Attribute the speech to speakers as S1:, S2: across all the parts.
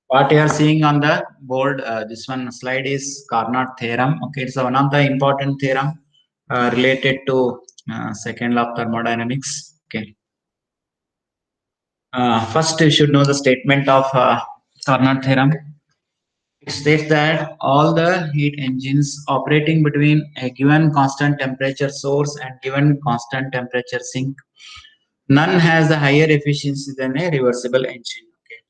S1: What you are seeing on the board, this one slide is Carnot theorem. Okay, it's one of the important theorem related to second law of thermodynamics. Okay, first you should know the statement of Carnot theorem. It states that all the heat engines operating between a given constant temperature source and given constant temperature sink, none has the higher efficiency than a reversible engine. Okay,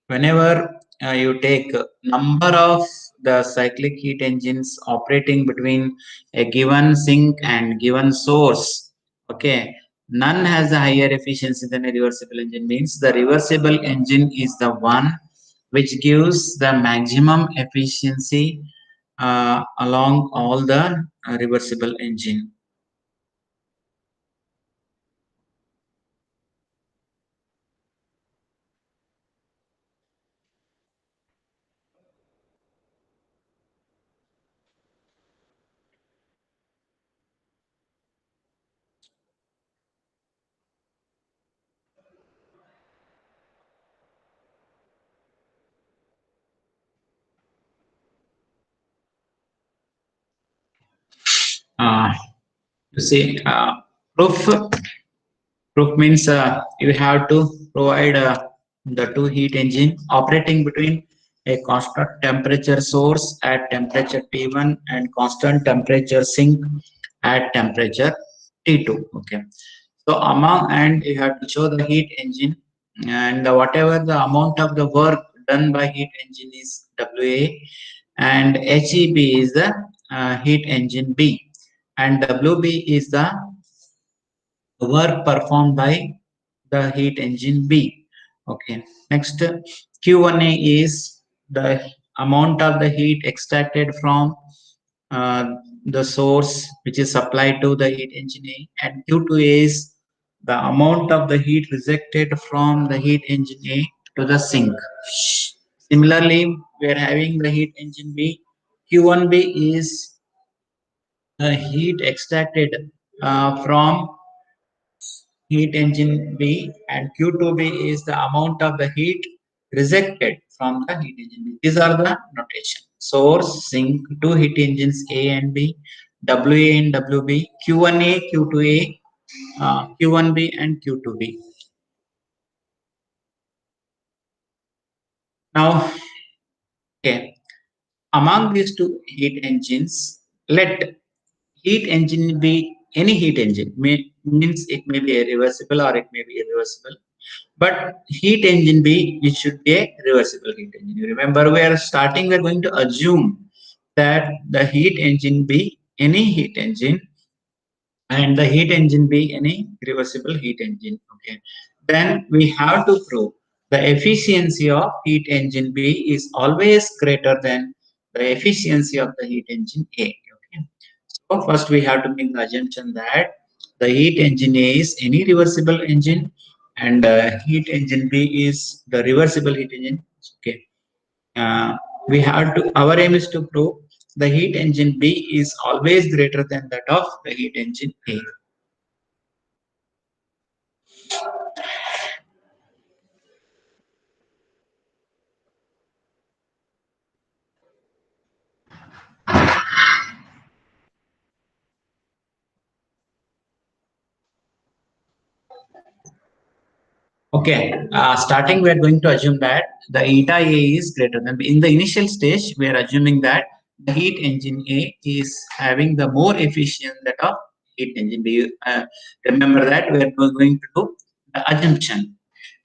S1: whenever you take number of the cyclic heat engines operating between a given sink and given source, okay, none has a higher efficiency than a reversible engine. Means the reversible engine is the one which gives the maximum efficiency along all the reversible engine. uh, you see, proof means you have to provide the two heat engine operating between a constant temperature source at temperature T1 and constant temperature sink at temperature T2. Okay. So among, and you have to show the heat engine, and whatever the amount of the work done by heat engine is WA, and HEB is the heat engine B, and WB is the work performed by the heat engine B. Okay. Next, Q1A is the amount of the heat extracted from uh, the source which is supplied to the heat engine A, and Q2A is the amount of the heat rejected from the heat engine A to the sink. Similarly, we are having the heat engine B. Q1B is the heat extracted from heat engine B, and Q2B is the amount of the heat rejected from the heat engine B. These are the notation. Source, sink, two heat engines A and B, WA and WB, Q1A, Q2A, Q1B and Q2B. Now, okay, among these two heat engines, let heat engine be any heat engine. Means it may be a reversible or it may be irreversible. But heat engine B, it should be a reversible heat engine. You remember, we are starting, we are going to assume that the heat engine be any heat engine and the heat engine be any reversible heat engine. Okay. Then we have to prove the efficiency of heat engine B is always greater than the efficiency of the heat engine A. Okay. So first we have to make the assumption that the heat engine A is any reversible engine and heat engine B is the reversible heat engine. Okay. Uh, we have to, our aim is to prove the heat engine B is always greater than that of the heat engine A. Okay, starting we are going to assume that the eta A is greater than, in the initial stage we are assuming that the heat engine A is having the more efficient that of heat engine B. Remember that we are going to do the assumption,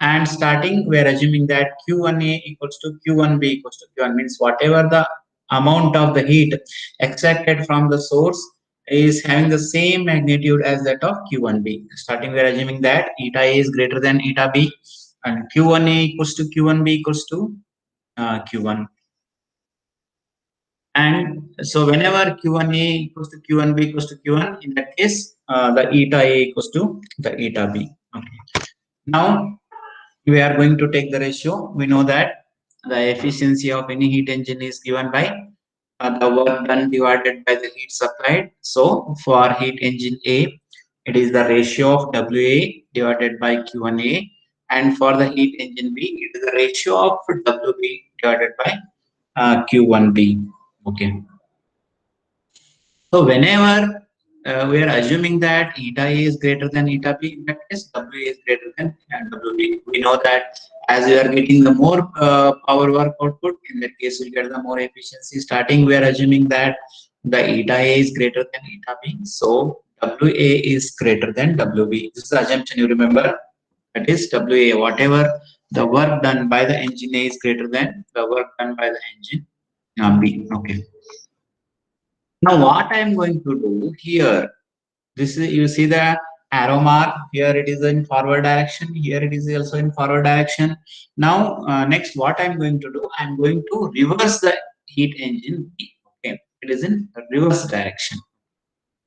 S1: and starting we are assuming that Q1A equals to Q1B equals to Q1, means whatever the amount of the heat extracted from the source is having the same magnitude as that of Q1B. Starting, we are assuming that eta A is greater than eta B, and Q1A equals to Q1B equals to Q1. And so, whenever Q1A equals to Q1B equals to Q1, in that case, the eta A equals to the eta B. Okay. Now, we are going to take the ratio. We know that the efficiency of any heat engine is given by the work done divided by the heat supplied. So for heat engine A, it is the ratio of WA divided by Q1A, and for the heat engine B, it is the ratio of WB divided by Q1B. Okay. So whenever we are assuming that eta A is greater than eta B, in that case W A is greater than WB. We know that as we are getting the more power work output, in that case we get the more efficiency. Starting, we are assuming that the eta A is greater than eta B, so WA is greater than WB. This is the assumption, you remember. That is WA, whatever the work done by the engine A is greater than the work done by the engine B. Okay. Now what I am going to do here, this is, you see the arrow mark here, it is in forward direction, here it is also in forward direction. Now next what I'm going to do, I'm going to reverse the heat engine B. Okay, it is in reverse direction.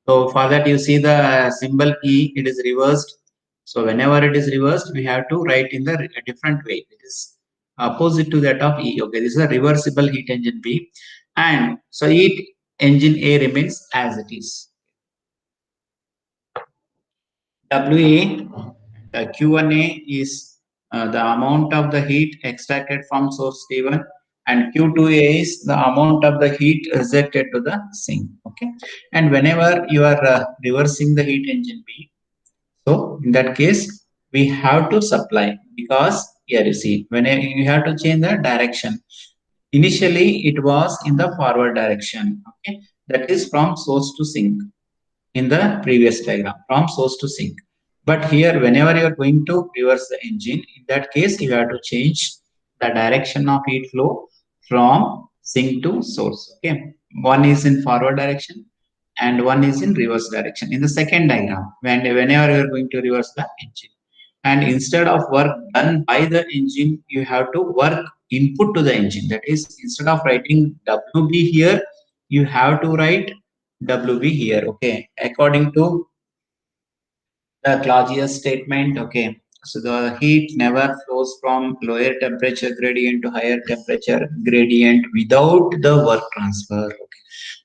S1: So for that, you see the symbol E, it is reversed. So whenever it is reversed, we have to write in the different way. It is opposite to that of E. Okay, this is a reversible heat engine B, and so heat engine A remains as it is. WA, Q1A is the amount of the heat extracted from source T1, and Q2A is the amount of the heat rejected to the sink. Okay, and whenever you are reversing the heat engine B, so in that case we have to supply, because here you see when you have to change the direction. Initially, it was in the forward direction. Okay, that is from source to sink in the previous diagram, from source to sink. But here, whenever you are going to reverse the engine, in that case, you have to change the direction of heat flow from sink to source. Okay, one is in forward direction and one is in reverse direction. In the second diagram, whenever you are going to reverse the engine, and instead of work done by the engine, you have to work input to the engine. That is, instead of writing WB here, you have to write WB here. Okay, according to the Clausius statement. Okay, so the heat never flows from lower temperature gradient to higher temperature gradient without the work transfer. Okay,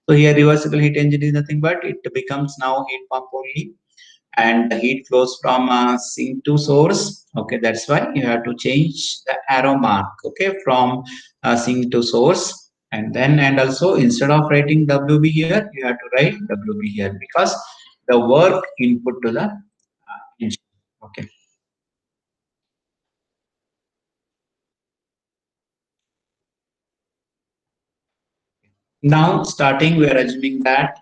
S1: so here reversible heat engine is nothing but it becomes now heat pump only, and the heat flows from sink to source. Okay, that's why you have to change the arrow mark. Okay, from sink to source, and then and also instead of writing WB here, you have to write WB here, because the work input to the engine. Okay. Now starting, we are assuming that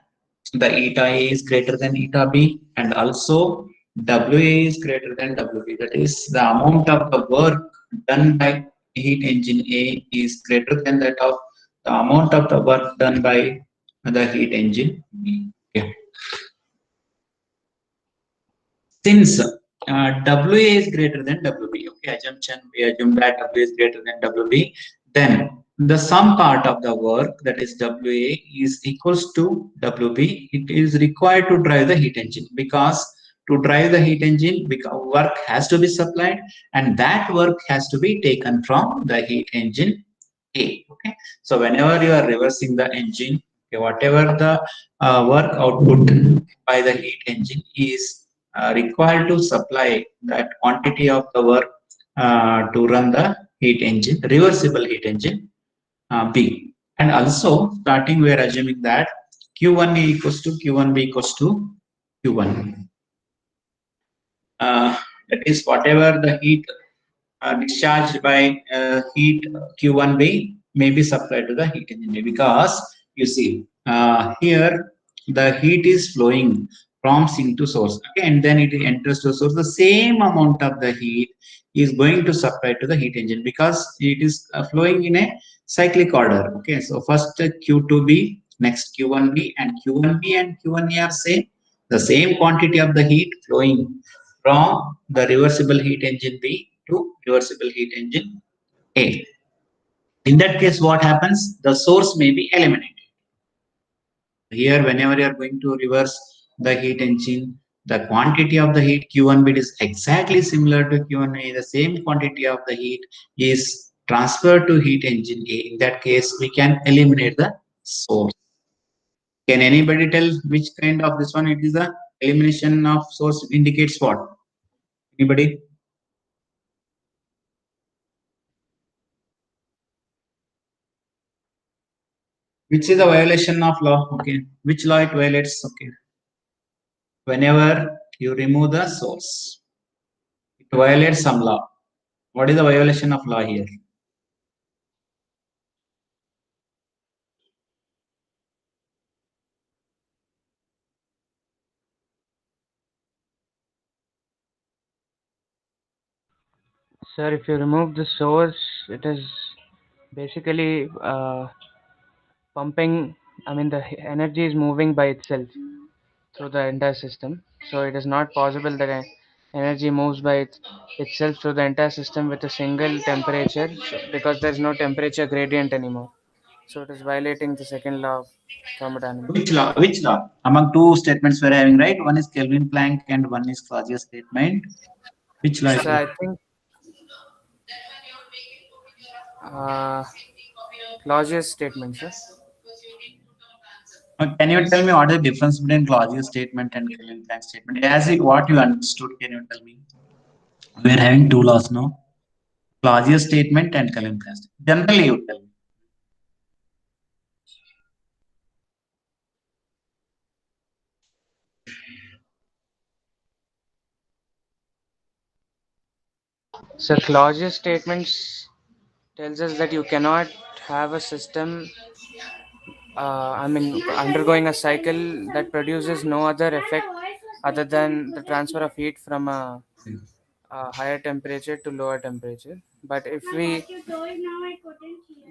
S1: the eta A is greater than eta B, and also WA is greater than WB. That is, the amount of the work done by heat engine A is greater than that of the amount of the work done by the heat engine B. Okay. Since WA is greater than WB, okay, assumption, we assume that W is greater than WB, then the sum part of the work, that is WA, is equals to WB. It is required to drive the heat engine, because to drive the heat engine, work has to be supplied, and that work has to be taken from the heat engine A. Okay, so whenever you are reversing the engine, okay, whatever the work output by the heat engine is required to supply that quantity of the work to run the heat engine, reversible heat engine B. And also, starting, we are assuming that Q1A equals to Q1B equals to Q1. That is, whatever the heat discharged by heat Q1B may be supplied to the heat engine, because you see here the heat is flowing from sink to source. Okay, and then it enters to source. The same amount of the heat is going to supply to the heat engine, because it is flowing in a cyclic order. Okay, so first Q2B, next Q1B, and Q1B and Q1A are same. The same quantity of the heat flowing from the reversible heat engine B to reversible heat engine A. In that case, what happens? The source may be eliminated. Here, whenever you are going to reverse the heat engine, the quantity of the heat Q1B is exactly similar to Q1A. The same quantity of the heat is transferred to heat engine A. In that case, we can eliminate the source. Can anybody tell which kind of this one it is? The elimination of source indicates what? Anybody? Which is the violation of law? Okay. Which law it violates? Okay. Whenever you remove the source, it violates some law. What is the violation of law here?
S2: Sir, if you remove the source, it is basically pumping. I mean, the energy is moving by itself through the entire system. So it is not possible that energy moves by itself through the entire system with a single temperature because there is no temperature gradient anymore. So it is violating the second law of thermodynamics.
S1: Which law? Which law? Among two statements we're having, right? One is Kelvin Planck and one is Clausius statement. Which law it
S2: So
S1: is?
S2: I think uh, Clausius statement, sir.
S1: Can you tell me what is the difference between Clausius statement and Kelvin Planck statement? As it, what you understood, can you tell me? We're having two laws now. Clausius statement and Kelvin Planck statement. Generally, you tell me.
S2: So Clausius statements tells us that you cannot have a system I mean, undergoing a cycle that produces no other effect other than the transfer of heat from a higher temperature to lower temperature. But if we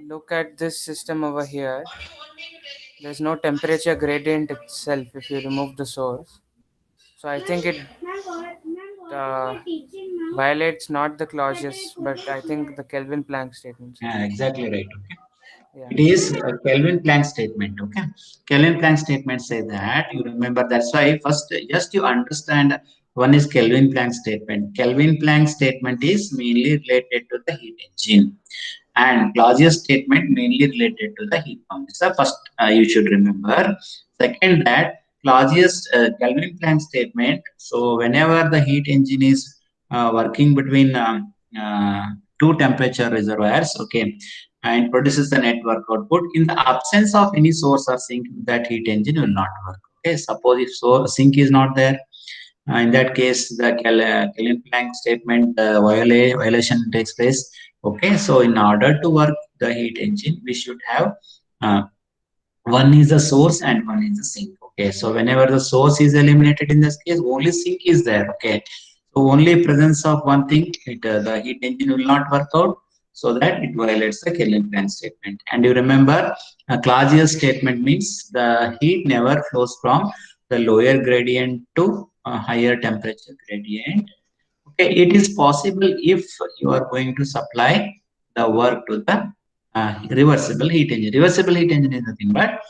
S2: look at this system over here, there's no temperature gradient itself if you remove the source. So I think it uh, violates not the Clausius, but I think the Kelvin Planck statements.
S1: Yeah, exactly right. Okay.
S2: Yeah.
S1: It is a Kelvin Planck statement. Okay. Kelvin Planck statement say that you remember. That's why first just you understand one is Kelvin Planck statement. Kelvin Planck statement is mainly related to the heat engine, and Clausius statement mainly related to the heat pump. So first you should remember. Second, that Clausius Kelvin Planck statement. So whenever the heat engine is working between two temperature reservoirs, okay, and produces the net work output. In the absence of any source or sink, that heat engine will not work. Okay, suppose if so sink is not there, in that case, the Kelvin-Planck statement violation takes place. Okay, so in order to work the heat engine, we should have uh, one is the source and one is the sink. Okay, so whenever the source is eliminated in this case, only sink is there. Okay, so only presence of one thing, the heat engine will not work out, so that it violates the Kelvin-Planck statement. And you remember, a Clausius statement means the heat never flows from the lower gradient to a higher temperature gradient. Okay, it is possible if you are going to supply the work to the reversible heat engine. Reversible heat engine is nothing but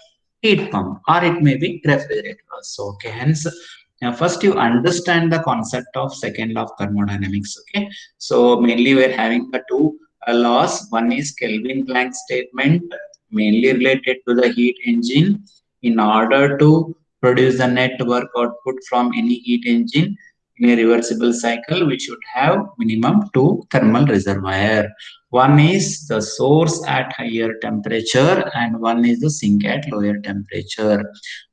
S1: heat pump, or it may be refrigerator also. Okay, hence first you understand the concept of second law of thermodynamics. Okay, so mainly we're having the two laws. One is Kelvin Planck statement, mainly related to the heat engine. In order to produce the net work output from any heat engine in a reversible cycle, we should have minimum two thermal reservoir. One is the source at higher temperature and one is the sink at lower temperature.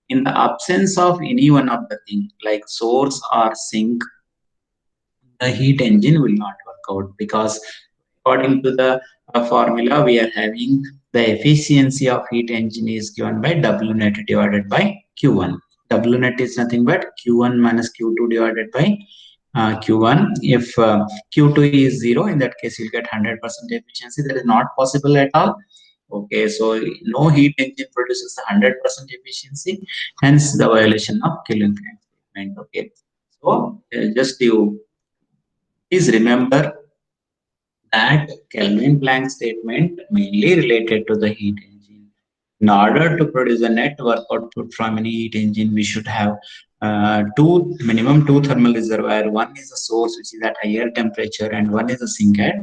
S1: In the absence of any one of the thing like source or sink, the heat engine will not work out, because according to the formula we are having, the efficiency of heat engine is given by W net divided by Q1. W net is nothing but Q1 minus Q2 divided by Q1. If Q2 is 0, in that case you'll get 100% efficiency. That is not possible at all. Okay, so no heat engine produces 100% efficiency, hence the violation of Kelvin-Planck statement. Okay, so just you please remember that Kelvin-Planck statement mainly related to the heat engine. In order to produce a net work output from any heat engine, we should have minimum two thermal reservoir. One is the source, which is at higher temperature, and one is the sink at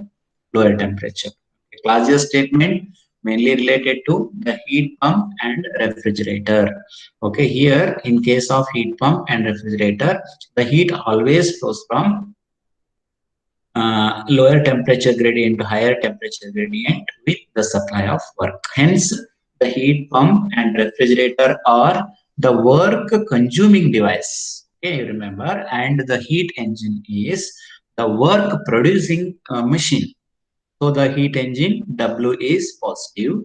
S1: lower temperature. The Clausius statement mainly related to the heat pump and refrigerator. Okay, here in case of heat pump and refrigerator, the heat always flows from lower temperature gradient to higher temperature gradient with the supply of work. Hence, The heat pump and refrigerator are the work consuming device. Okay, you remember, and the heat engine is the work producing machine. So the heat engine W is positive,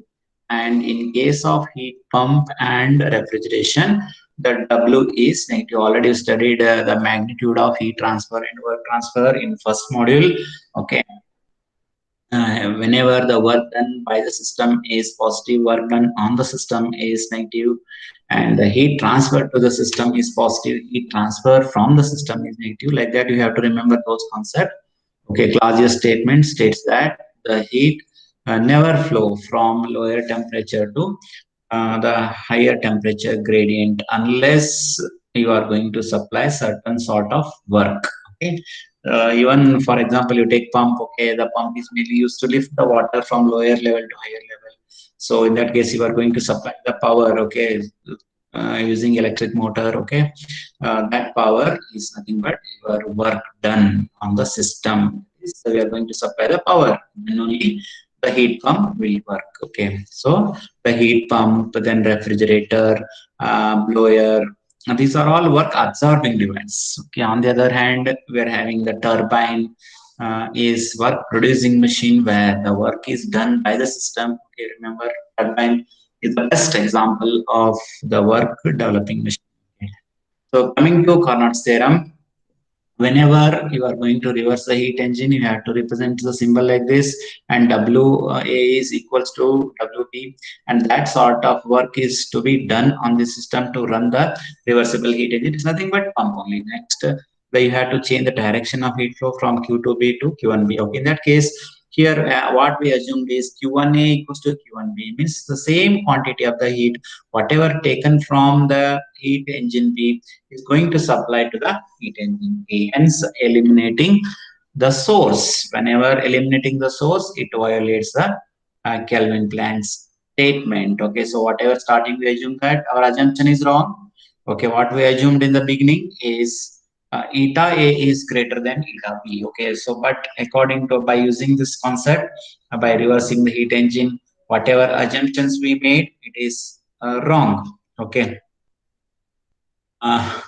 S1: and in case of heat pump and refrigeration, the W is negative. Already studied the magnitude of heat transfer and work transfer in first module. Okay, whenever the work done by the system is positive, work done on the system is negative, and the heat transfer to the system is positive, heat transfer from the system is negative. Like that, you have to remember those concepts. Okay, Clausius statement states that the heat never flow from lower temperature to the higher temperature gradient unless you are going to supply certain sort of work. Okay, even for example, you take pump. Okay, the pump is mainly used to lift the water from lower level to higher level. So in that case, you are going to supply the power. Okay, using electric motor. Okay, that power is nothing but your work done on the system. So we are going to supply the power, and only the heat pump will work. Okay, so the heat pump, then refrigerator, blower, these are all work absorbing devices. Okay, on the other hand, we are having the turbine, is work producing machine where the work is done by the system. Okay, remember, turbine is the best example of the work developing machine. Okay. So coming to Carnot's theorem, whenever you are going to reverse the heat engine, you have to represent the symbol like this, and WA is equals to WP, and that sort of work is to be done on the system to run the reversible heat engine. It's nothing but pump only. Next, where you have to change the direction of heat flow from Q to B to Q1B. Okay, in that case, here what we assumed is Q1A equals to Q1B, means the same quantity of the heat, whatever taken from the heat engine B is going to supply to the heat engine A, hence eliminating the source. Whenever eliminating the source, it violates the Kelvin Planck's statement. Okay, so whatever starting we assume that our assumption is wrong. Okay, what we assumed in the beginning is eta A is greater than eta B. Okay, so but according to, by using this concept, by reversing the heat engine, whatever assumptions we made, it is wrong. Okay, uh,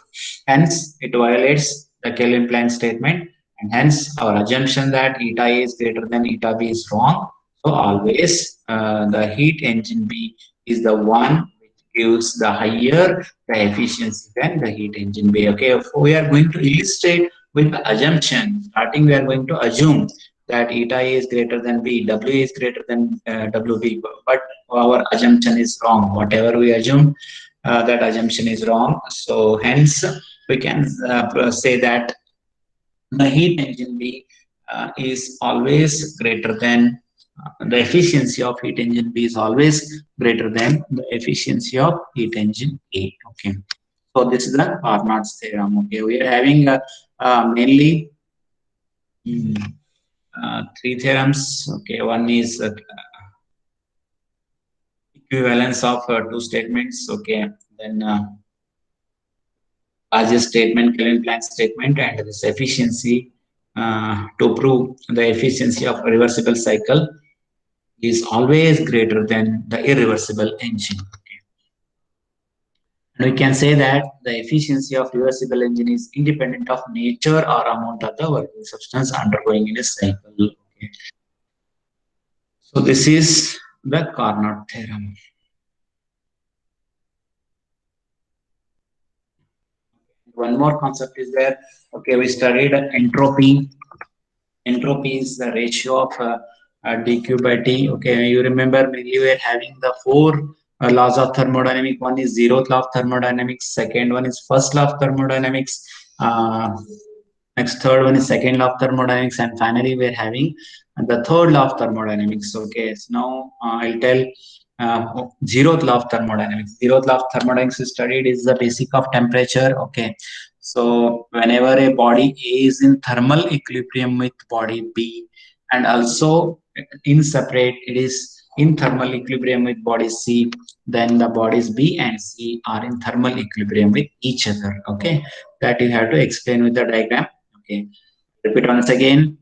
S1: hence, it violates the Kelvin-Planck statement, and hence our assumption that eta A is greater than eta B is wrong. So always the heat engine B is the one which gives the higher the efficiency than the heat engine B. Okay, if we are going to illustrate with the assumption. Starting, we are going to assume that eta A is greater than B, W is greater than WB, but our assumption is wrong. Whatever we assume, that assumption is wrong. So hence we can say that the heat engine B is always greater than the efficiency of heat engine B is always greater than the efficiency of heat engine A. Okay. So this is the Carnot's theorem. Okay, we are having mainly mm, three theorems. Okay, one is equivalence of two statements. Okay, then Largest statement, Kelvin Planck statement, and this efficiency to prove the efficiency of a reversible cycle is always greater than the irreversible engine. Okay. And we can say that the efficiency of reversible engine is independent of nature or amount of the working substance undergoing in a cycle. Okay. So this is the Carnot theorem. One more concept is there. Okay, we studied entropy. Entropy is the ratio of dq by t. Okay, you remember mainly we are having the four laws of thermodynamics. One is zeroth law of thermodynamics. Second one is first law of thermodynamics. Next, third one is second law of thermodynamics, and finally we are having the third law of thermodynamics. Okay, so now I'll tell zeroth law of thermodynamics. Zeroth law of thermodynamics is studied is the basic of temperature. Okay, so whenever a body A is in thermal equilibrium with body B, and also in separate, it is in thermal equilibrium with body C, then the bodies B and C are in thermal equilibrium with each other. Okay, that you have to explain with the diagram. Okay, repeat once again.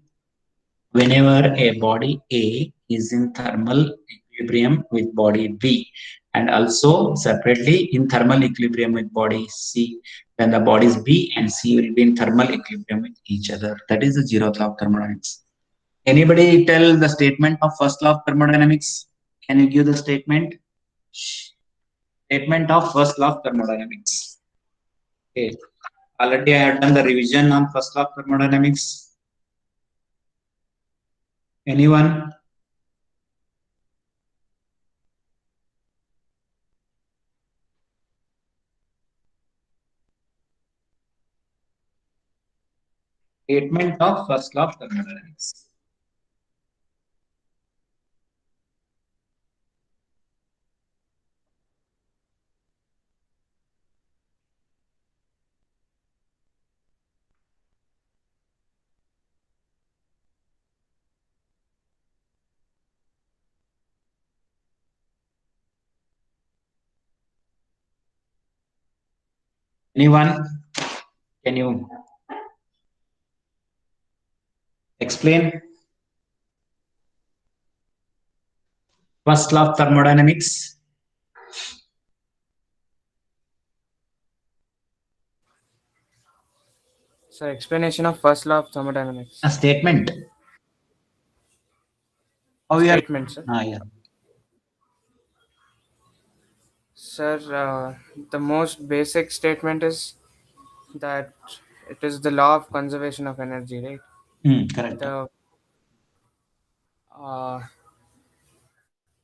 S1: Whenever a body A is in thermal equilibrium with body B, and also separately in thermal equilibrium with body C. Then the bodies B and C will be in thermal equilibrium with each other. That is the zeroth law of thermodynamics. Anybody tell the statement of first law of thermodynamics? Can you give the statement? Statement of first law of thermodynamics. Okay. Already I have done the revision on first law of thermodynamics. Anyone? Statement of first law of thermodynamics. Anyone? Can you explain first law of thermodynamics?
S2: So explanation of first law of thermodynamics.
S1: A statement. How you are?
S2: Statement, sir.
S1: Yeah.
S2: Sir, the most basic statement is that it is the law of conservation of energy, right?
S1: Correct.
S2: The uh,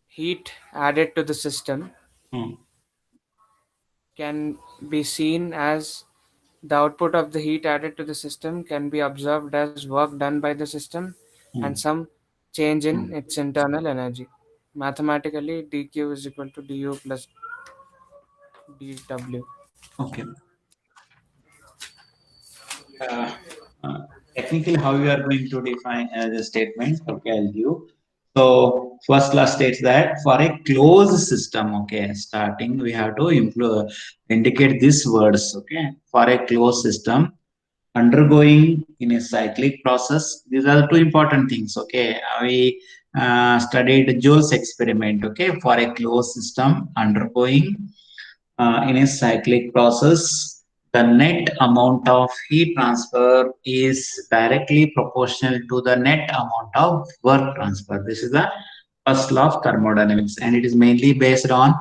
S2: heat added to the system
S1: Hmm.
S2: can be seen as the output of the heat added to the system can be observed as work done by the system and
S1: Hmm.
S2: some change in its internal energy. Mathematically, dq is equal to du plus dw.
S1: Okay. Uh, uh, Technically, how you are going to define as a statement? Okay, I'll give. So first law states that for a closed system, okay, starting we have to indicate these words. Okay, for a closed system undergoing in a cyclic process. These are the two important things. Okay, we studied Joule's experiment. Okay, for a closed system undergoing in a cyclic process, the net amount of heat transfer is directly proportional to the net amount of work transfer. This is the first law of thermodynamics, and it is mainly based on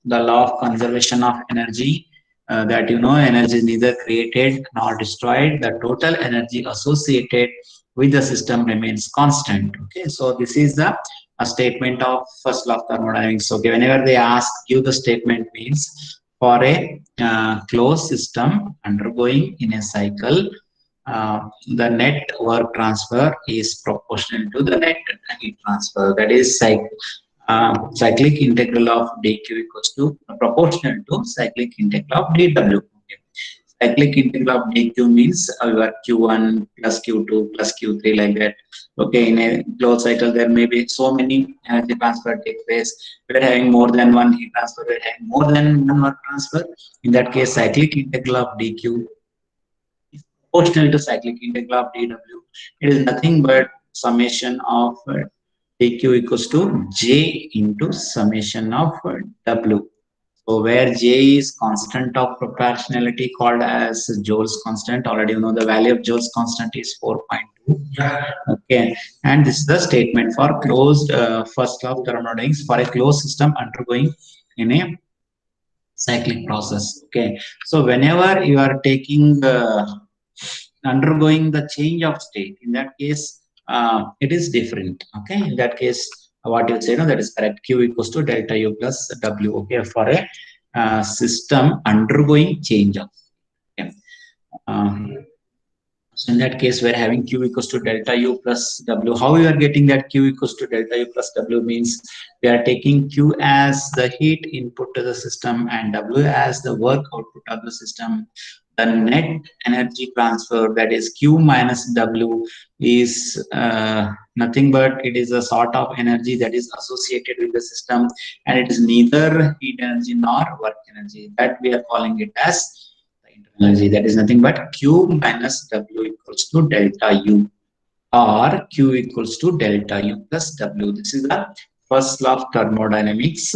S1: the law of conservation of energy. That energy is neither created nor destroyed. The total energy associated with the system remains constant. Okay, so this is the a statement of first law of thermodynamics. Okay, whenever they ask you the statement means for a closed system undergoing in a cycle, the net work transfer is proportional to the net heat transfer. That is cyclic integral of dq equals to proportional to cyclic integral of dw. Okay. Cyclic integral of dq means your q1 plus q2 plus q3 like that. Okay, in a closed cycle, there may be so many energy transfer take place. We're having more than one heat transfer, we're having more than one work transfer. In that case, cyclic integral of dq is proportional to cyclic integral of dw. It is nothing but summation of dq equals to j into summation of w. So where J is constant of proportionality called as Joule's constant. Already you know the value of Joule's constant is 4.2. Okay, and this is the statement for closed first law of thermodynamics for a closed system undergoing in a cyclic process. Okay, so whenever you are taking undergoing the change of state, in that case, it is different. Okay, in that case, what you say, no, that is correct. Q equals to delta U plus W. Okay, for a system undergoing change of. Okay. Um, so in that case, we're having Q equals to delta U plus W. How we are getting that Q equals to delta U plus W means we are taking Q as the heat input to the system and W as the work output of the system. The net energy transfer, that is Q minus W, is nothing but it is a sort of energy that is associated with the system, and it is neither heat energy nor work energy. That we are calling it as energy. That is nothing but Q minus W equals to delta U, or Q equals to delta U plus W. This is the first law of thermodynamics.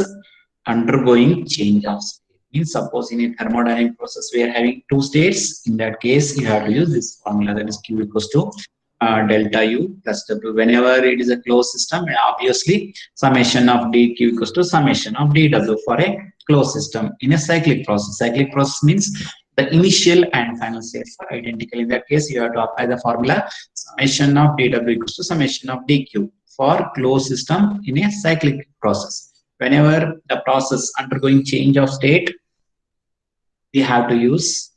S1: undergoing change of state. Means suppose in a thermodynamic process we are having two states. In that case, you have to use this formula, that is Q equals to delta U plus W. Whenever it is a closed system, obviously summation of dq equals to summation of dW for a closed system. In a cyclic process, cyclic process means the initial and final states are identical. In that case, you have to apply the formula summation of dW equals to summation of dq for closed system in a cyclic process. Whenever the process undergoing change of state, we have to use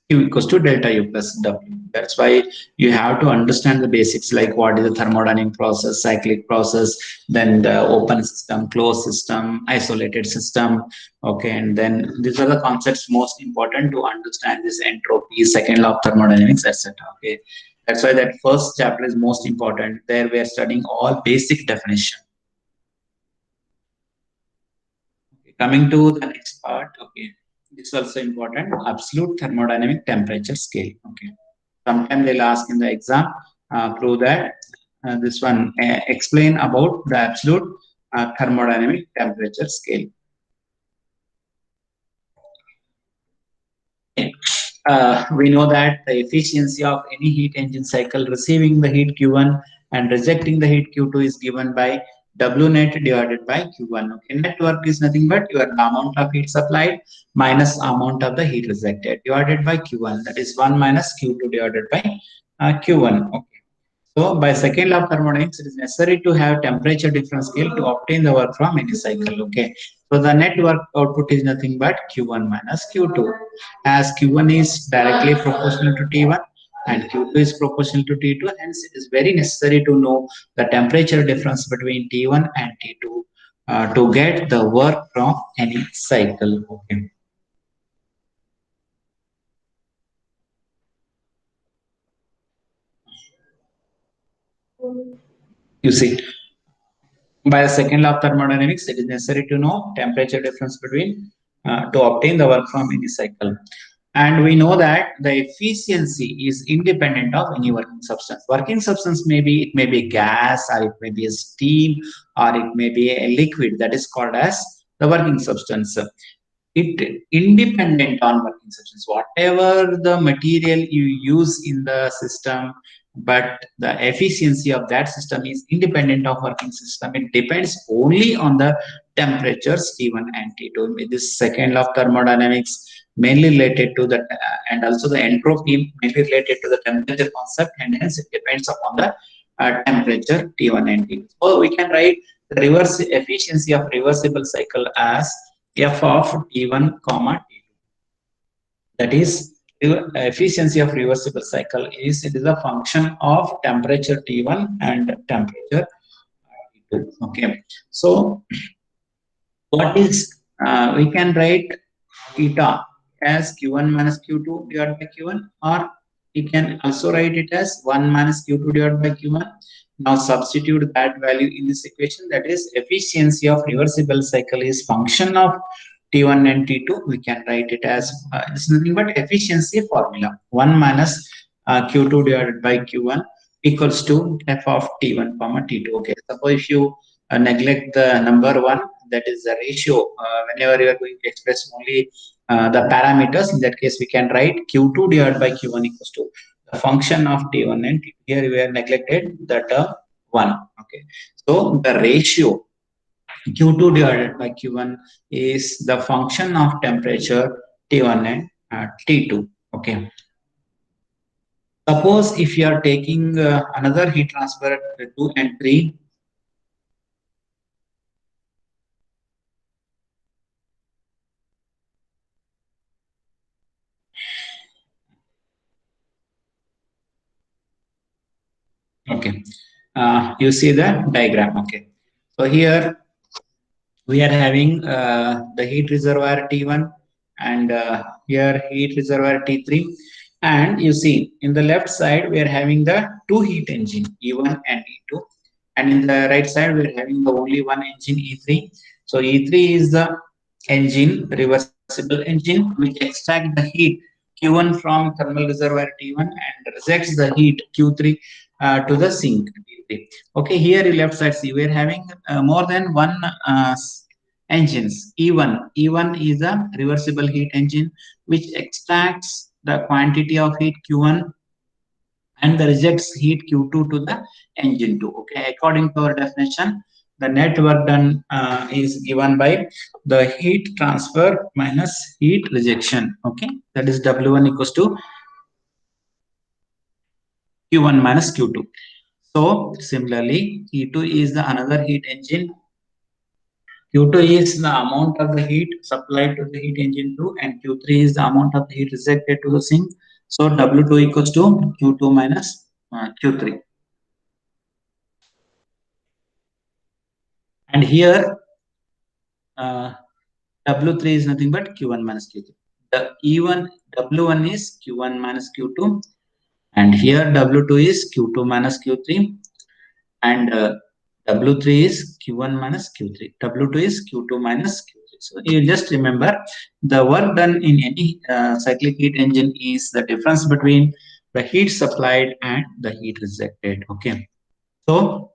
S1: Q equals to delta U plus W. That's why you have to understand the basics, like what is the thermodynamic process, cyclic process, then the open system, closed system, isolated system. Okay, and then these are the concepts most important to understand this entropy, second law of thermodynamics, etc. Okay, that's why that first chapter is most important. There we are studying all basic definition. Coming to the next part, okay, this is also important, absolute thermodynamic temperature scale. Okay, sometimes they'll ask in the exam, prove that this one, explain about the absolute thermodynamic temperature scale. We know that the efficiency of any heat engine cycle receiving the heat Q1 and rejecting the heat Q2 is given by W net divided by Q1. Okay, net work is nothing but your amount of heat supplied minus amount of the heat rejected divided by Q1. That is 1 minus Q2 divided by Q1. Okay. So by second law of thermodynamics, it is necessary to have temperature difference scale to obtain the work from any cycle. Okay. So the net work output is nothing but Q1 minus Q2. As Q1 is directly proportional to T1 and Q2 is proportional to T2, hence it is very necessary to know the temperature difference between T1 and T2 to get the work from any cycle. Okay. You see, by the second law of thermodynamics, it is necessary to know temperature difference between to obtain the work from any cycle. And we know that the efficiency is independent of any working substance. Working substance it may be gas, or it may be a steam, or it may be a liquid, that is called as the working substance. It independent on working substance, whatever the material you use in the system, but the efficiency of that system is independent of working system. It depends only on the temperatures T1 and T2. This second law of thermodynamics mainly related to the and also the entropy mainly related to the temperature concept, and hence it depends upon the temperature T1 and T2. So we can write the reverse efficiency of reversible cycle as f of T1 comma T2. That is, efficiency of reversible cycle is, it is a function of temperature T1 and temperature T2. Okay, so what is we can write eta as Q1 minus Q2 divided by Q1, or we can also write it as 1 minus Q2 divided by Q1. Now substitute that value in this equation, that is efficiency of reversible cycle is function of T1 and T2. We can write it as it's nothing but efficiency formula, 1 minus Q2 divided by Q1 equals to f of T1 comma T2. Okay, suppose if you neglect the number 1, that is the ratio, whenever you are going to express only the parameters, in that case we can write Q2 divided by Q1 equals to the function of T1 and T2. Here we have neglected the term 1. Okay, so the ratio Q2 divided by Q1 is the function of temperature T1 and T2. Okay. Suppose if you are taking another heat transfer 2 and 3. Okay, you see the diagram. Okay, so here we are having the heat reservoir T1 and here heat reservoir T3, and you see in the left side we are having the two heat engine E1 and E2, and in the right side we are having the only one engine E3. So E3 is the engine, reversible engine, which extracts the heat Q1 from thermal reservoir T1 and rejects the heat Q3 to the sink T3. Okay, here you left side see we're having more than one engines. E1 is a reversible heat engine which extracts the quantity of heat Q1 and the rejects heat Q2 to the engine 2. Okay, according to our definition, the net work done is given by the heat transfer minus heat rejection. Okay, that is W1 equals to Q1 minus Q2. So similarly, E2 is the another heat engine. Q2 is the amount of the heat supplied to the heat engine 2 and Q3 is the amount of the heat rejected to the sink. So W2 equals to Q2 minus Q3. And here uh, W3 is nothing but Q1 minus Q3. The E1 W1 is Q1 minus Q2 and here W2 is Q2 minus Q3 and W3 is Q1 minus Q3. W2 is Q2 minus Q3. So you just remember the work done in any cyclic heat engine is the difference between the heat supplied and the heat rejected. Okay. So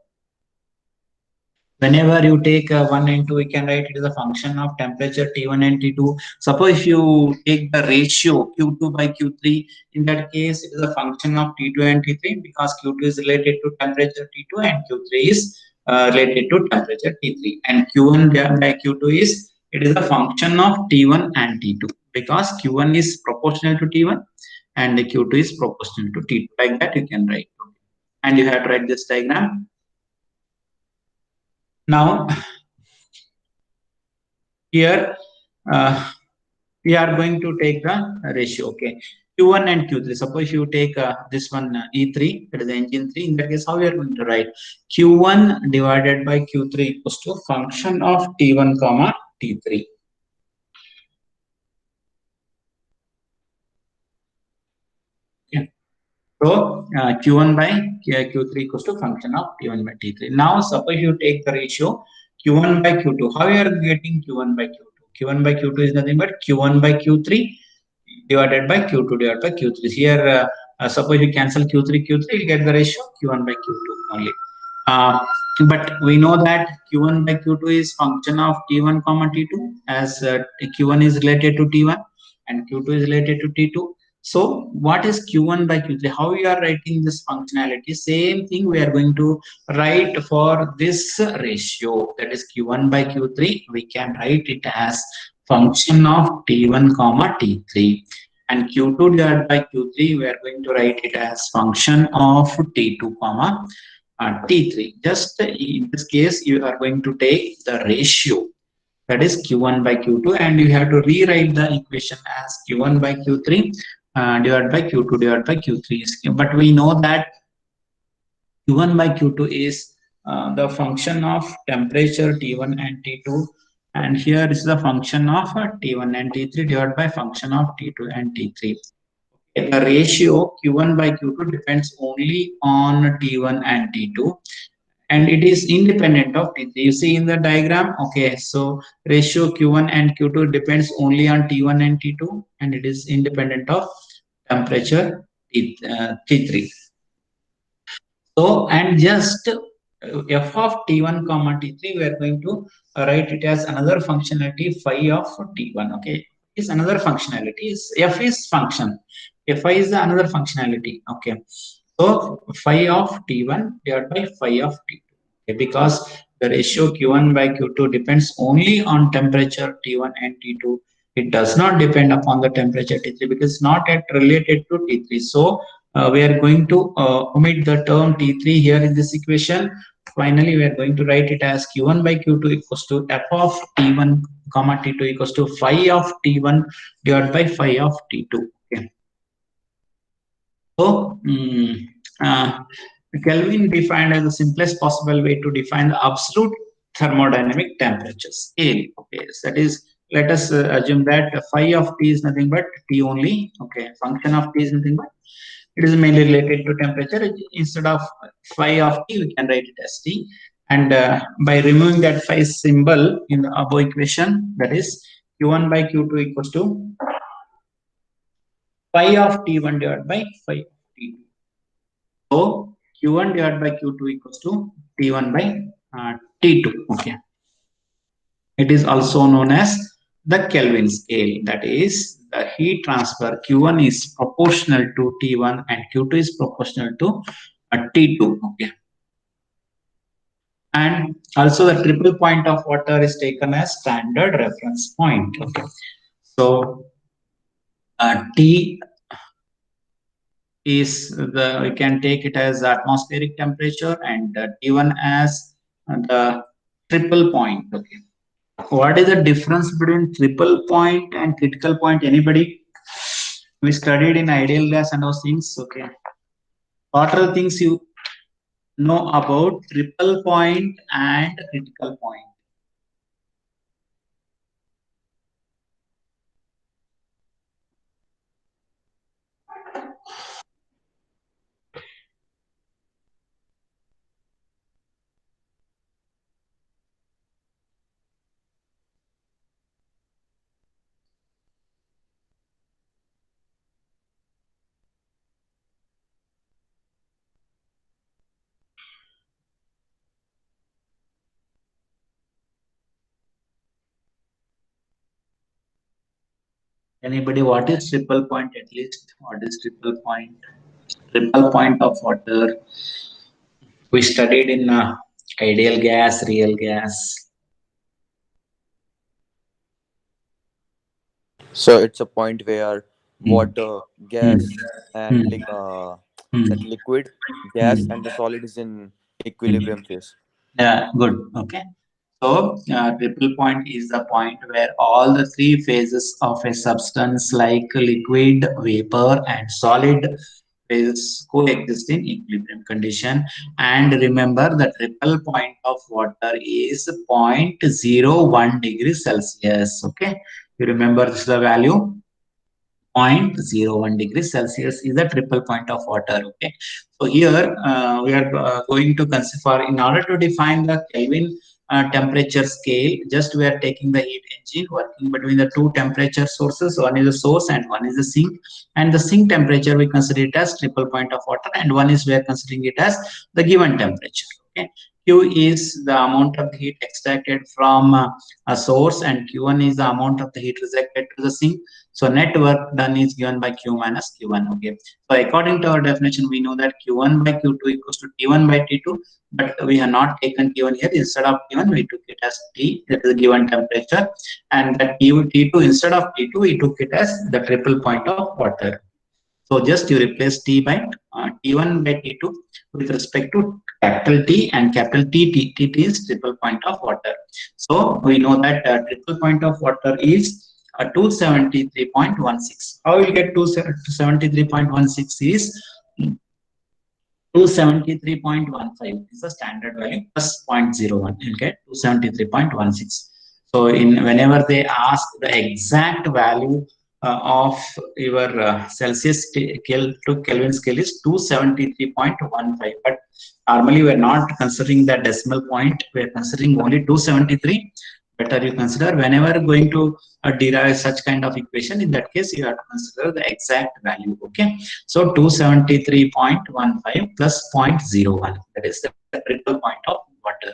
S1: whenever you take 1 and 2 we can write it as a function of temperature T1 and T2. Suppose if you take the ratio Q2 by Q3, in that case it is a function of T2 and T3 because Q2 is related to temperature T2 and Q3 is related to temperature T3 and Q1 by Q2 is it is a function of T1 and T2 because Q1 is proportional to T1 and the Q2 is proportional to T2. Like that you can write, and you have to write this diagram. Now here we are going to take the ratio. Okay, Q1 and Q3. Suppose you take this one E3, that is the engine 3. In that case, how we are going to write Q1 divided by Q3 equals to function of T1 comma T3. Okay. So Q1 by Q3 equals to function of T1 by T3. Now suppose you take the ratio Q1 by Q2. How you are getting Q1 by Q2? Q1 by Q2 is nothing but Q1 by Q3 divided by Q2 divided by Q3. Here, suppose you cancel Q3, Q3, you get the ratio Q1 by Q2 only. Uh, but we know that Q1 by Q2 is function of T1 comma T2 as Q1 is related to T1 and Q2 is related to T2. So what is Q1 by Q3? How we are writing this functionality? Same thing we are going to write for this ratio, that is Q1 by Q3. We can write it as function of T1 comma T3 and Q2 divided by Q3 we are going to write it as function of T2 comma T3. Just in this case you are going to take the ratio, that is Q1 by Q2, and you have to rewrite the equation as Q1 by Q3 divided by Q2 divided by Q3. But we know that Q1 by Q2 is the function of temperature T1 and T2, and here is the function of T1 and T3 divided by function of T2 and T3. Okay, the ratio Q1 by Q2 depends only on T1 and T2 and it is independent of T3. You see in the diagram, okay, so ratio Q1 and Q2 depends only on T1 and T2 and it is independent of temperature T3. So, and just f of T1 comma T3, we are going to write it as another functionality phi of T1. Okay, is another functionality. Is f is function. Phi is the another functionality. Okay, so phi of T1 divided by phi of T2. Okay, because the ratio Q1 by Q2 depends only on temperature T1 and T2. It does not depend upon the temperature T3 because it's not yet related to T3. So we are going to omit the term T3 here in this equation. Finally, we are going to write it as Q1 by Q2 equals to f of T1 comma T2 equals to phi of T1 divided by phi of T2. Okay. So, Kelvin defined as the simplest possible way to define the absolute thermodynamic temperature scale. Okay, so that is, let us assume that phi of T is nothing but T only. Okay, function of T is nothing but it is mainly related to temperature. Instead of phi of T, we can write it as T. And by removing that phi symbol in the above equation, that is Q1 by Q2 equals to phi of T1 divided by phi of T2. So Q1 divided by Q2 equals to T1 by T2. Okay. It is also known as the Kelvin scale. That is, the heat transfer Q1 is proportional to T1 and Q2 is proportional to T2. Okay. And also the triple point of water is taken as standard reference point. Okay. So T is the, we can take it as atmospheric temperature, and T1 as the triple point. Okay. What is the difference between triple point and critical point? Anybody? We studied in ideal gas and those things. Okay. What are the things you know about triple point and critical point? Anybody? What is triple point at least? What is triple point? Triple point of water. We studied in ideal gas, real gas.
S3: So it's a point where
S1: Hmm.
S3: water,
S1: Hmm.
S3: gas, and
S1: Hmm. Hmm.
S3: that liquid, gas,
S1: Hmm.
S3: and the solid is in
S1: Hmm.
S3: equilibrium phase.
S1: Yeah, good. Okay. So, triple point is the point where all the three phases of a substance like liquid, vapor, and solid phases coexist in equilibrium condition. And remember, the triple point of water is 0.01 degrees Celsius. Okay. You remember this is the value? 0.01 degrees Celsius is the triple point of water. Okay, so here we are going to consider, in order to define the Kelvin temperature scale, just we are taking the heat engine working between the two temperature sources. One is the source and one is the sink, and the sink temperature we consider it as triple point of water, and one is we are considering it as the given temperature. Okay, Q is the amount of heat extracted from a source, and Q1 is the amount of the heat rejected to the sink. So net work done is given by Q minus Q1. Okay. So according to our definition, we know that Q1 by Q2 equals to T1 by T2, but we have not taken T1 here. Instead of T1, we took it as T, that is the given temperature, and that T2 instead of T2, we took it as the triple point of water. So just you replace T by T1 by T2 with respect to capital T, and capital T is triple point of water. So we know that triple point of water is 273.16. How we will get 273.16 is 273.15 is the standard value plus 0.01. You'll get 273.16. So in whenever they ask the exact value of your Celsius scale to Kelvin scale is 273.15. But normally we are not considering the decimal point. We are considering only 273. Better you consider whenever going to derive such kind of equation. In that case, you have to consider the exact value. Okay. So 273.15 plus 0.01, that is the triple point of water.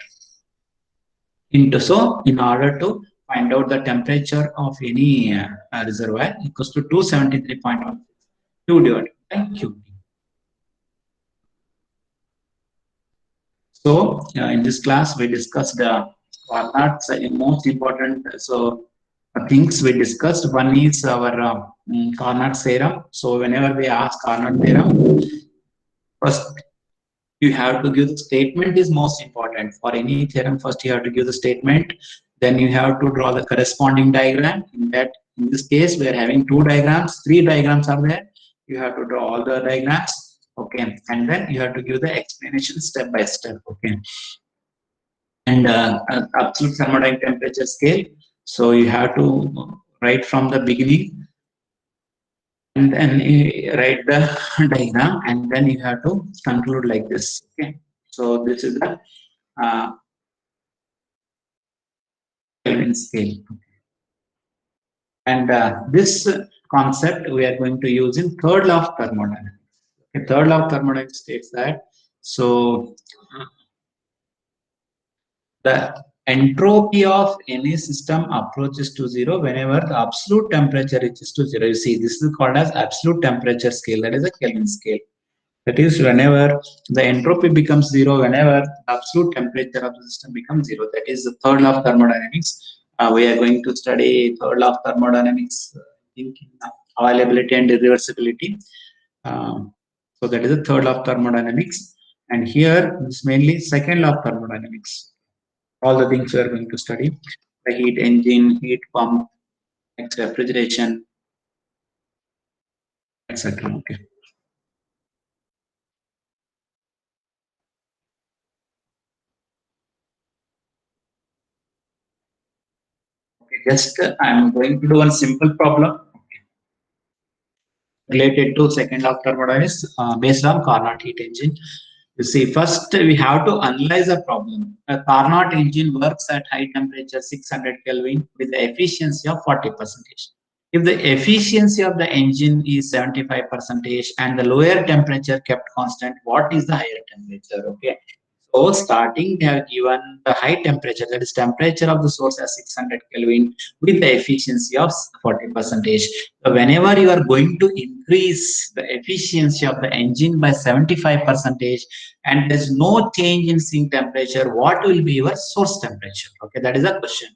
S1: So in order to find out the temperature of any reservoir equals to 273.1 Q divided by QT. So in this class we discussed Carnot's most important things we discussed. One is our Carnot theorem. So whenever we ask Carnot theorem, first you have to give the statement is most important for any theorem. First you have to give the statement, then you have to draw the corresponding diagram. In this case we are having two diagrams, three diagrams are there. You have to draw all the diagrams. Okay, and then you have to give the explanation step by step. Okay, and absolute thermodynamic temperature scale, so you have to write from the beginning, and then write the diagram, and then you have to conclude like this. Okay, so this is the Kelvin scale, and this concept we are going to use in third law of thermodynamics. Okay, third law of thermodynamics states that So the entropy of any system approaches to zero whenever the absolute temperature reaches to zero. You see, this is called as absolute temperature scale. That is a Kelvin scale. That is, whenever the entropy becomes zero, whenever the absolute temperature of the system becomes zero. That is the third law of thermodynamics. We are going to study third law of thermodynamics, in availability and irreversibility. So that is the third law of thermodynamics. And here is mainly second law of thermodynamics. All the things we are going to study: the heat engine, heat pump, refrigeration, etc. Okay. Okay. Just I'm going to do one simple problem related to second law of thermodynamics based on Carnot heat engine. You see, first we have to analyze the problem. A Carnot engine works at high temperature 600 Kelvin with the efficiency of 40%. If the efficiency of the engine is 75% and the lower temperature kept constant, what is the higher temperature? Okay. So starting they have given the high temperature, that is temperature of the source as 600 Kelvin with the efficiency of 40%. So whenever you are going to increase the efficiency of the engine by 75% and there's no change in sink temperature, what will be your source temperature? Okay, that is a question.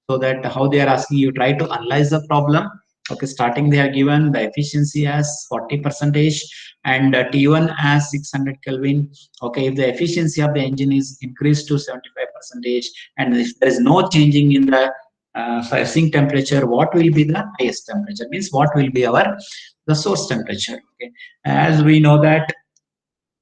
S1: So that how they are asking you, try to analyze the problem. Okay, starting they are given the efficiency as 40% and T1 as 600 Kelvin. Okay, if the efficiency of the engine is increased to 75% and if there is no changing in the sink temperature, what will be the highest temperature? Means what will be our the source temperature? Okay, as we know that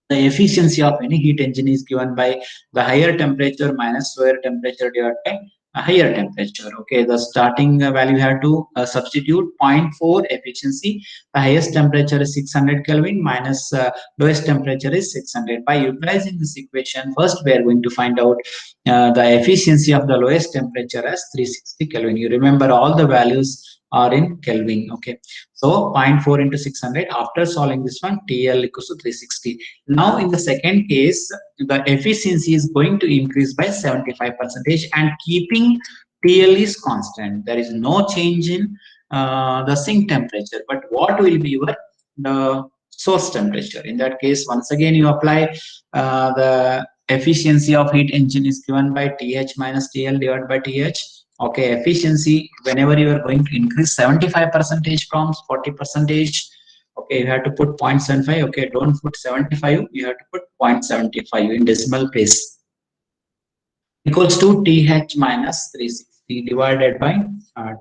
S1: the efficiency of any heat engine is given by the higher temperature minus lower temperature divided by a higher temperature. Okay, the starting value you have to substitute zero point 0.4 efficiency. The highest temperature is 600 Kelvin minus lowest temperature is 600. By utilizing this equation, first we are going to find out the efficiency of the lowest temperature as 360 Kelvin. You remember all the values are in Kelvin. Okay, so 0.4 into 600. After solving this one, TL equals to 360. Now, in the second case, the efficiency is going to increase by 75% and keeping TL is constant. There is no change in the sink temperature. But what will be your the source temperature? In that case, once again, you apply the efficiency of heat engine is given by TH minus TL divided by TH. Okay, efficiency, whenever you are going to increase 75% from 40%, okay, you have to put 0.75. Okay, don't put 75, you have to put 0.75 in decimal place, equals to TH minus 360 divided by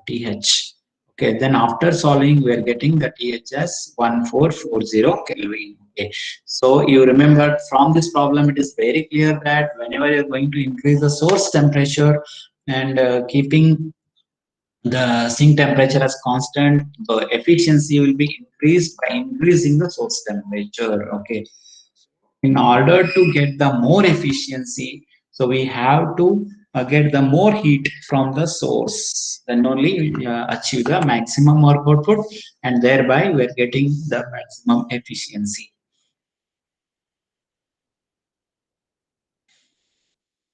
S1: TH. Okay, then after solving, we are getting the TH as 1440 Kelvin. Okay, so you remember from this problem, it is very clear that whenever you're going to increase the source temperature and keeping the sink temperature as constant, the efficiency will be increased by increasing the source temperature. Okay, in order to get the more efficiency, so we have to get the more heat from the source, then only we achieve the maximum work output and thereby we are getting the maximum efficiency.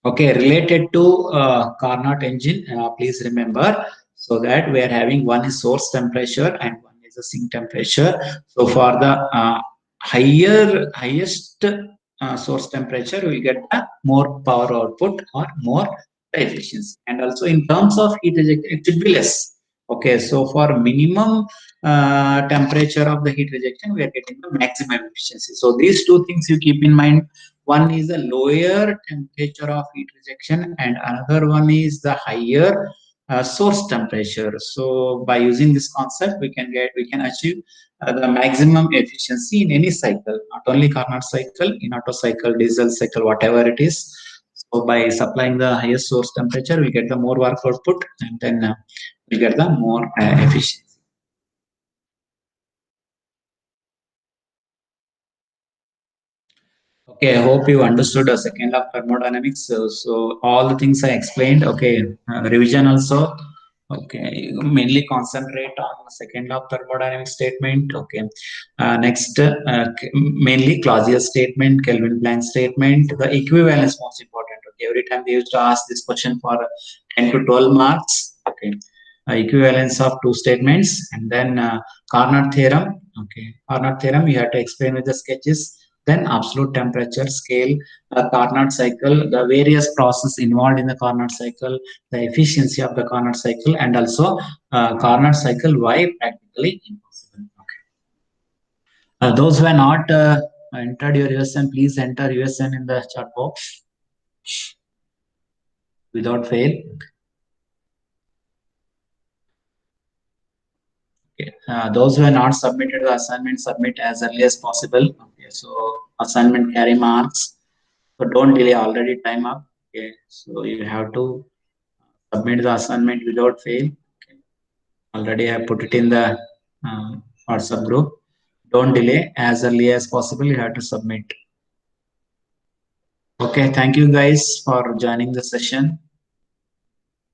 S1: Okay, related to Carnot engine, please remember, so that we are having one is source temperature and one is the sink temperature. So for the highest source temperature, we get a more power output or more efficiency. And also in terms of heat rejection, it should be less. Okay, so for minimum temperature of the heat rejection, we are getting the maximum efficiency. So these two things you keep in mind. One is the lower temperature of heat rejection and another one is the higher source temperature. So by using this concept, we can achieve the maximum efficiency in any cycle, not only Carnot cycle, in Otto cycle, diesel cycle, whatever it is. So by supplying the highest source temperature, we get the more work output and then we get the more efficiency. Okay, I hope you understood the second law of thermodynamics. So all the things I explained, okay, revision also. Okay, you mainly concentrate on the second law of thermodynamic statement. Okay, next, mainly Clausius statement, Kelvin Planck statement. The equivalence most important. Okay, every time we used to ask this question for 10 to 12 marks. Okay, equivalence of two statements, and then Carnot theorem. Okay, Carnot theorem you have to explain with the sketches. Then absolute temperature scale, Carnot cycle, the various process involved in the Carnot cycle, the efficiency of the Carnot cycle, and also Carnot cycle why practically impossible. Okay. Those who are not entered your USN, please enter USN in the chat box without fail. Okay. Those who are not submitted the assignment, submit as early as possible. Okay. So assignment carry marks. So don't delay. Already time up. Okay. So you have to submit the assignment without fail. Okay. Already I have put it in the WhatsApp group. Don't delay, as early as possible you have to submit. Okay, thank you guys for joining the session.